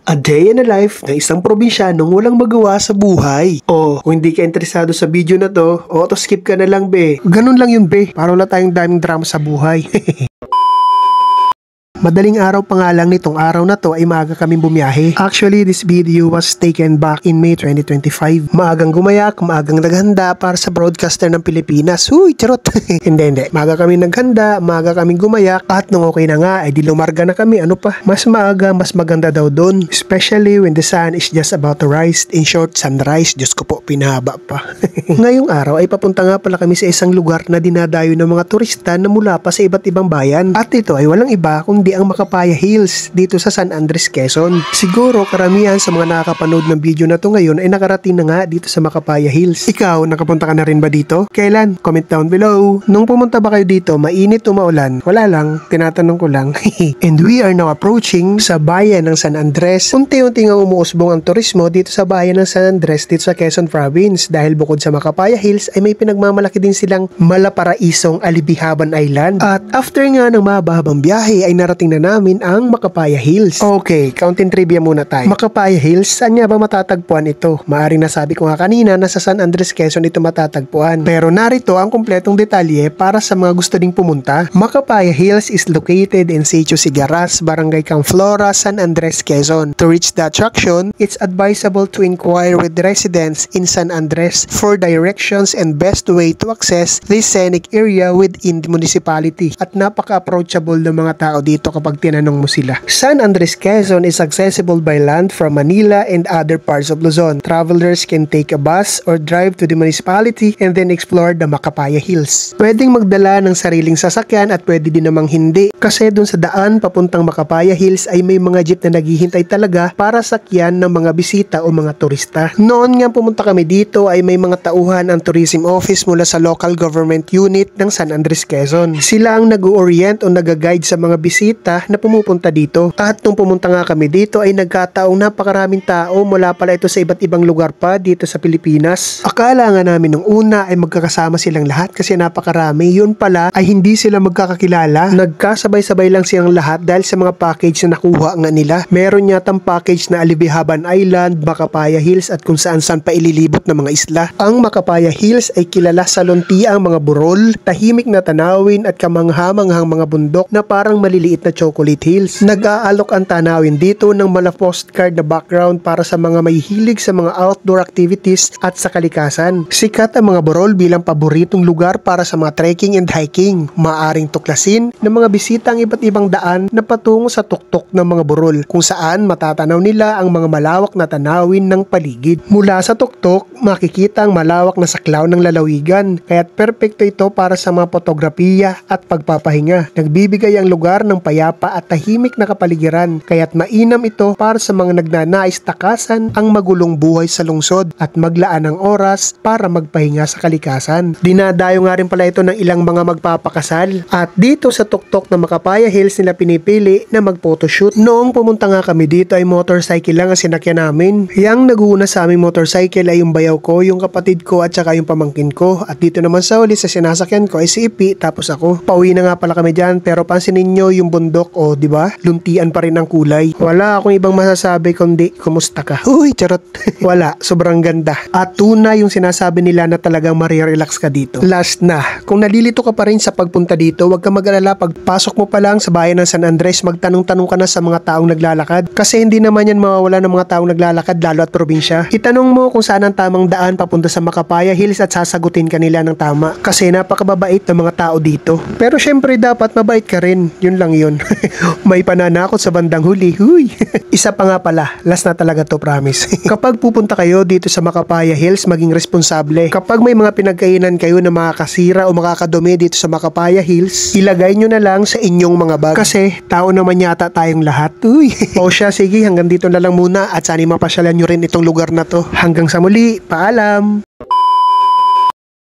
A day in the life ng isang probinsyanong walang magawa sa buhay. O, kung hindi ka interesado sa video na to, auto-skip ka na lang be. Ganun lang yun be, para wala tayong daming drama sa buhay. Madaling araw pa nga lang nitong araw na to ay maaga kaming bumiyahe. Actually, this video was taken back in May 2025. Maagang gumayak, maagang naghanda para sa broadcaster ng Pilipinas. Uy, charot! Hindi. Maaga kami naghanda, maaga kaming gumayak, at nung okay na nga, ay di lumarga na kami. Ano pa? Mas maaga, mas maganda daw doon. Especially when the sun is just about to rise. In short, sunrise. Diyos ko po, pinahaba pa. Ngayong araw ay papunta nga pala kami sa isang lugar na dinadayo ng mga turista na mula pa sa iba't ibang bayan. At ito ay walang iba kundi ang Makapaya Hills dito sa San Andres, Quezon. Siguro karamihan sa mga nakakapanood ng video na to ngayon ay nakarating na nga dito sa Makapaya Hills. Ikaw, nakapunta ka na rin ba dito? Kailan? Comment down below. Nung pumunta ba kayo dito, mainit o maulan? Wala lang, tinatanong ko lang. And we are now approaching sa bayan ng San Andres. Unti-unti nga umuusbong ang turismo dito sa bayan ng San Andres dito sa Quezon Province dahil bukod sa Makapaya Hills ay may pinagmamalaki din silang malaparaisong Alibihaban Island. At after nga ng mahabang biyahe ay narating na namin ang Makapaya Hills. Okay, counting trivia muna tayo. Makapaya Hills, saan nga ba matatagpuan ito? Maaring nasabi ko nga kanina na sa San Andres, Quezon ito matatagpuan. Pero narito ang kumpletong detalye para sa mga gusto ding pumunta. Makapaya Hills is located in Sitio Sigaras, Barangay Camflora, San Andres, Quezon. To reach the attraction, it's advisable to inquire with residents in San Andres for directions and best way to access this scenic area within the municipality. At napaka-approachable ng mga tao dito kapag tinanong mo sila. San Andres, Quezon is accessible by land from Manila and other parts of Luzon. Travelers can take a bus or drive to the municipality and then explore the Makapaya Hills. Pwedeng magdala ng sariling sasakyan at pwede din namang hindi. Kasi dun sa daan papuntang Makapaya Hills ay may mga jeep na naghihintay talaga para sakyan ng mga bisita o mga turista. Noon nga pumunta kami dito ay may mga tauhan ang tourism office mula sa local government unit ng San Andres, Quezon. Sila ang nag-orient o nag-guide sa mga bisita na pumupunta dito. At nung pumunta nga kami dito ay nagkataong napakaraming tao mula pala ito sa iba't ibang lugar pa dito sa Pilipinas. Akala nga namin nung una ay magkakasama silang lahat kasi napakarami. Yun pala ay hindi sila magkakakilala. Nagkasabay-sabay lang silang lahat dahil sa mga package na nakuha nga nila. Meron yatang package na Alibihaban Island, Makapaya Hills at kung saan-saan pa ililibot na mga isla. Ang Makapaya Hills ay kilala sa luntiang mga burol, tahimik na tanawin at kamanghamanghang mga bundok na parang maliliit na chocolate hills. Nag-aalok ang tanawin dito ng mga postcard na background para sa mga may hilig sa mga outdoor activities at sa kalikasan. Sikat ang mga burol bilang paboritong lugar para sa mga trekking and hiking. Maaring tuklasin ng mga bisita ang iba't ibang daan na patungo sa tuktok ng mga burol kung saan matatanaw nila ang mga malawak na tanawin ng paligid. Mula sa tuktok, makikita ang malawak na saklaw ng lalawigan kaya't perpekto ito para sa mga fotografiya at pagpapahinga. Nagbibigay ang lugar ng payapa at tahimik na kapaligiran kaya't mainam ito para sa mga nagnanais takasan ang magulong buhay sa lungsod at maglaan ng oras para magpahinga sa kalikasan. Dinadayo nga rin pala ito ng ilang mga magpapakasal at dito sa tuktok ng Makapaya Hills nila pinipili na mag-photoshoot. Noong pumunta nga kami dito ay motorcycle lang ang sinakyan namin. Yang nag-uuna sa aming motorcycle ay yung bayaw ko, yung kapatid ko at saka yung pamangkin ko. At dito naman sa uli sa sinasakyan ko ay si Ipi tapos ako. Pauwi na nga pala kami dyan pero pansinin nyo yung bundok o di ba? Luntian pa rin ang kulay. Wala akong ibang masasabi kundi kumusta ka? Uy, charot. Wala, sobrang ganda. At tunay yung sinasabi nila na talagang marirelax ka dito. Last na, kung nalilito ka pa rin sa pagpunta dito, huwag ka mag-alala. Pagpasok mo pa lang sa bayan ng San Andres, magtanong-tanong ka na sa mga taong naglalakad. Kasi hindi naman yan mawawala ng mga taong naglalakad lalo at probinsya. Itanong mo kung saan ang tamang daan papunta sa Makapaya Hills at sasagutin ka nila ng tama. Kasi napakababait ng mga tao dito. Pero syempre dapat mabait ka rin. Yun lang yun. May pananakot sa bandang huli. Huy! Isa pa nga pala, last na talaga to, promise. Kapag pupunta kayo dito sa Makapaya Hills, maging responsable. Kapag may mga pinagkainan kayo na makakasira o makakadumi dito sa Makapaya Hills, ilagay nyo na lang sa inyong mga bag. Kasi tao naman yata tayong lahat. Uy! O siya, sige, hanggang dito na lang muna at sana mapasyalan nyo rin itong lugar na to. Hanggang sa muli, paalam!